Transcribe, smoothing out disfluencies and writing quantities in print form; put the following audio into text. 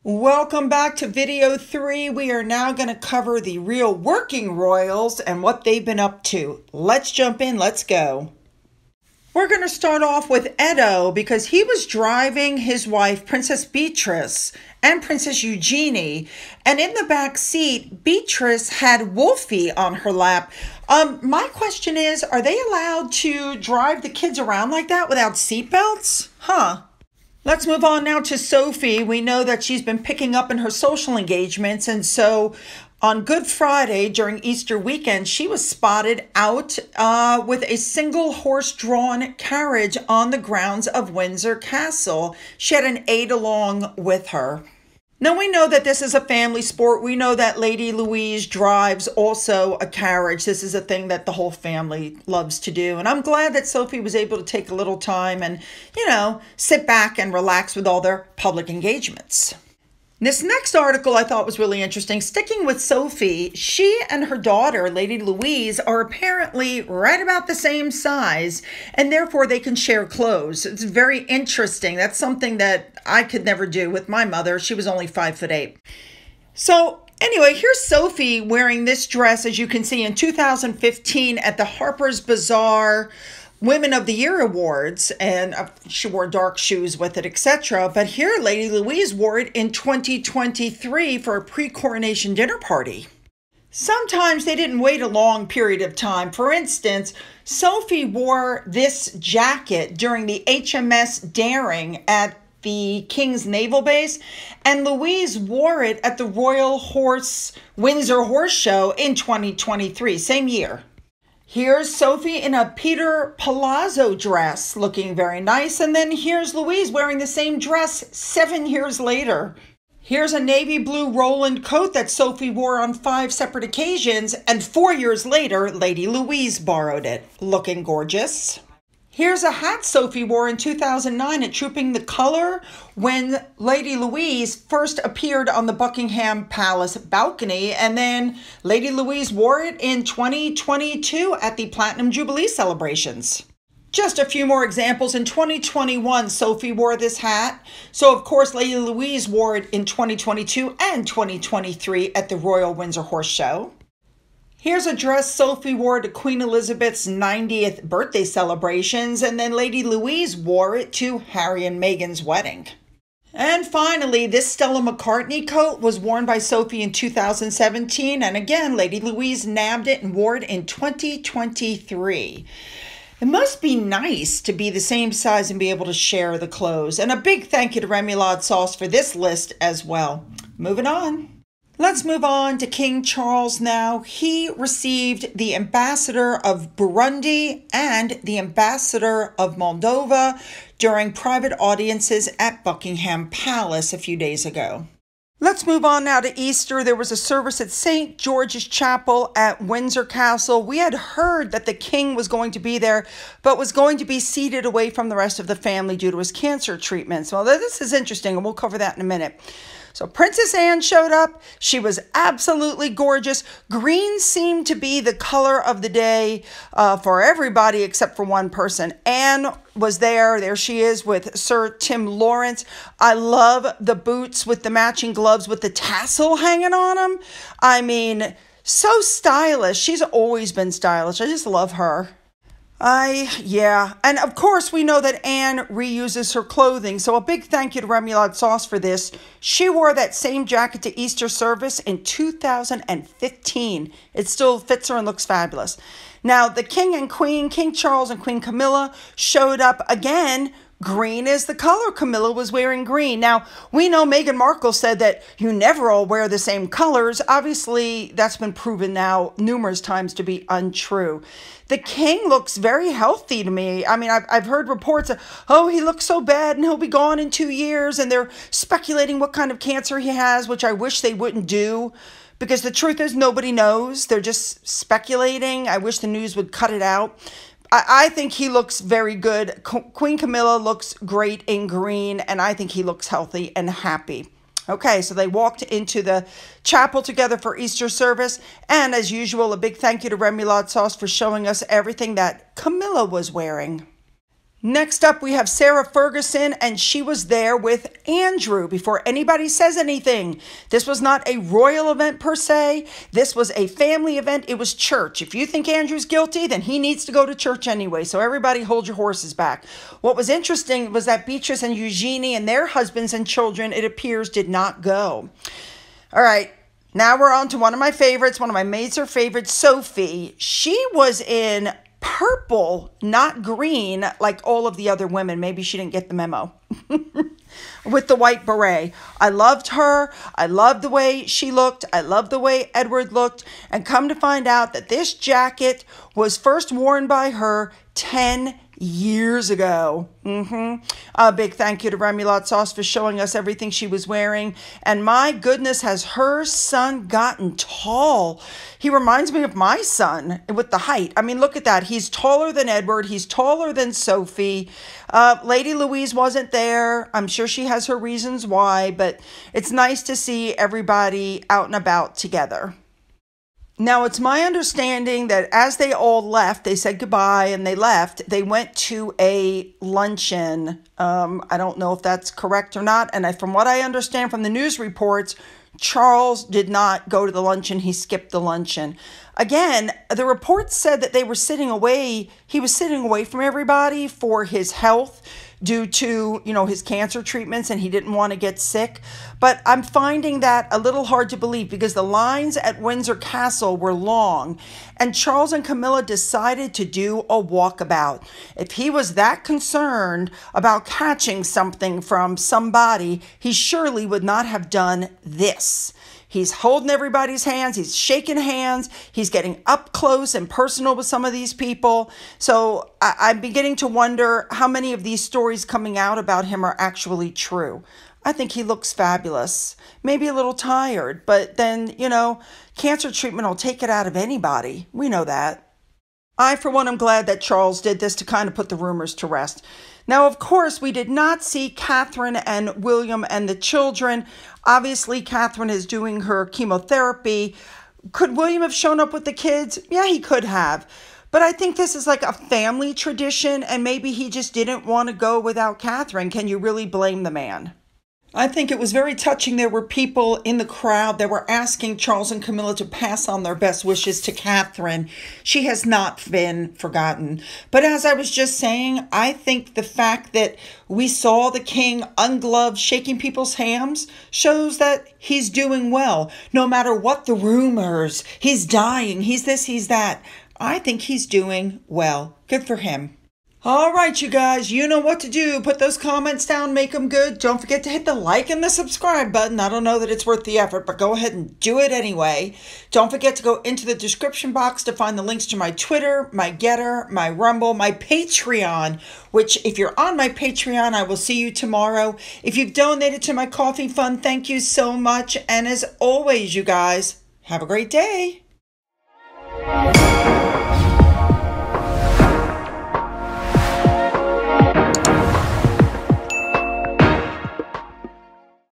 Welcome back to video 3. We are now going to cover the real working royals and what they've been up to. Let's jump in. Let's go. We're going to start off with Edo because he was driving his wife, Princess Beatrice, and Princess Eugenie. And in the back seat, Beatrice had Wolfie on her lap. My question is, are they allowed to drive the kids around like that without seatbelts? Let's move on now to Sophie. We know that she's been picking up in her social engagements. And so on Good Friday during Easter weekend, she was spotted out with a single horse-drawn carriage on the grounds of Windsor Castle. She had an aide along with her. Now, we know that this is a family sport. We know that Lady Louise drives also a carriage. This is a thing that the whole family loves to do. And I'm glad that Sophie was able to take a little time and, sit back and relax with all their public engagements. This next article I thought was really interesting. Sticking with Sophie, she and her daughter, Lady Louise, are apparently right about the same size, and therefore they can share clothes. It's very interesting. That's something that I could never do with my mother. She was only 5'8". So anyway, here's Sophie wearing this dress, as you can see, in 2015 at the Harper's Bazaar Women of the Year Awards, and she wore dark shoes with it, etc. But here, Lady Louise wore it in 2023 for a pre-coronation dinner party. Sometimes they didn't wait a long period of time. For instance, Sophie wore this jacket during the HMS Daring at the King's Naval Base, and Louise wore it at the Royal Windsor Horse Show in 2023, same year. Here's Sophie in a Peter Palazzo dress, looking very nice. And then here's Louise wearing the same dress 7 years later. Here's a navy blue Roland coat that Sophie wore on 5 separate occasions. And 4 years later, Lady Louise borrowed it, looking gorgeous. Here's a hat Sophie wore in 2009 at Trooping the Colour when Lady Louise first appeared on the Buckingham Palace balcony, and then Lady Louise wore it in 2022 at the Platinum Jubilee celebrations. Just a few more examples. In 2021, Sophie wore this hat. So, of course, Lady Louise wore it in 2022 and 2023 at the Royal Windsor Horse Show. Here's a dress Sophie wore to Queen Elizabeth's 90th birthday celebrations, and then Lady Louise wore it to Harry and Meghan's wedding. And finally, this Stella McCartney coat was worn by Sophie in 2017, and again, Lady Louise nabbed it and wore it in 2023. It must be nice to be the same size and be able to share the clothes. And a big thank you to Remoulade Sauce for this list as well. Moving on. Let's move on to King Charles now. He received the ambassador of Burundi and the ambassador of Moldova during private audiences at Buckingham Palace a few days ago. Let's move on now to Easter. There was a service at St. George's Chapel at Windsor Castle. We had heard that the king was going to be there, but was going to be seated away from the rest of the family due to his cancer treatment. So this is interesting, and we'll cover that in a minute. So Princess Anne showed up. She was absolutely gorgeous. Green seemed to be the color of the day for everybody except for one person. Anne was there. There she is with Sir Tim Lawrence. I love the boots with the matching gloves with the tassel hanging on them. I mean, so stylish. She's always been stylish. I just love her. Yeah. And of course, we know that Anne reuses her clothing. So a big thank you to Remoulade Sauce for this. She wore that same jacket to Easter service in 2015. It still fits her and looks fabulous. Now, the King and Queen, King Charles and Queen Camilla, showed up again. Green is the color. Camilla was wearing green. Now, we know Meghan Markle said that you never all wear the same colors. Obviously, that's been proven now numerous times to be untrue. The king looks very healthy to me. I mean, I've heard reports of, oh, he looks so bad and he'll be gone in 2 years. And they're speculating what kind of cancer he has, which I wish they wouldn't do. Because the truth is nobody knows. They're just speculating. I wish the news would cut it out. I think he looks very good. Queen Camilla looks great in green, and I think he looks healthy and happy. Okay, so they walked into the chapel together for Easter service, and as usual, a big thank you to Remoulade Sauce for showing us everything that Camilla was wearing. Next up, we have Sarah Ferguson, and she was there with Andrew before anybody says anything. This was not a royal event per se. This was a family event. It was church. If you think Andrew's guilty, then he needs to go to church anyway. So everybody hold your horses back. What was interesting was that Beatrice and Eugenie and their husbands and children, it appears, did not go. All right. Now we're on to one of my favorites. One of my maids are favorites, Sophie. She was in purple, not green, like all of the other women. Maybe she didn't get the memo. With the white beret. I loved her. I loved the way she looked. I loved the way Edward looked. And come to find out that this jacket was first worn by her 10 years ago. A big thank you to Remoulade Sauce for showing us everything she was wearing. And my goodness, has her son gotten tall. He reminds me of my son with the height. I mean, look at that. He's taller than Edward. He's taller than Sophie. Lady Louise wasn't there. I'm sure she has her reasons why, but it's nice to see everybody out and about together. Now, it's my understanding that as they all left, they said goodbye and they left, they went to a luncheon. I don't know if that's correct or not. And from what I understand from the news reports, Charles did not go to the luncheon. He skipped the luncheon. Again, the reports said that they were sitting away. He was sitting away from everybody for his health due to, his cancer treatments, and he didn't want to get sick. But I'm finding that a little hard to believe because the lines at Windsor Castle were long, and Charles and Camilla decided to do a walkabout. If he was that concerned about catching something from somebody, he surely would not have done this. He's holding everybody's hands. He's shaking hands. He's getting up close and personal with some of these people. So I'm beginning to wonder how many of these stories coming out about him are actually true. I think he looks fabulous. Maybe a little tired, but then, cancer treatment will take it out of anybody. We know that. I, for one, am glad that Charles did this to kind of put the rumors to rest. Now, of course, we did not see Catherine and William and the children. Obviously, Catherine is doing her chemotherapy. Could William have shown up with the kids? Yeah, he could have. But I think this is like a family tradition, and maybe he just didn't want to go without Catherine. Can you really blame the man? I think it was very touching. There were people in the crowd that were asking Charles and Camilla to pass on their best wishes to Catherine. She has not been forgotten. But as I was just saying, I think the fact that we saw the king ungloved shaking people's hands shows that he's doing well. No matter what the rumors, he's dying, he's this, he's that. I think he's doing well. Good for him. All right, you guys, you know what to do. Put those comments down, make them good. Don't forget to hit the like and the subscribe button. I don't know that it's worth the effort, but go ahead and do it anyway. Don't forget to go into the description box to find the links to my Twitter, my Gettr, my Rumble, my Patreon, which if you're on my Patreon, I will see you tomorrow. If you've donated to my coffee fund, thank you so much. And as always, you guys, have a great day.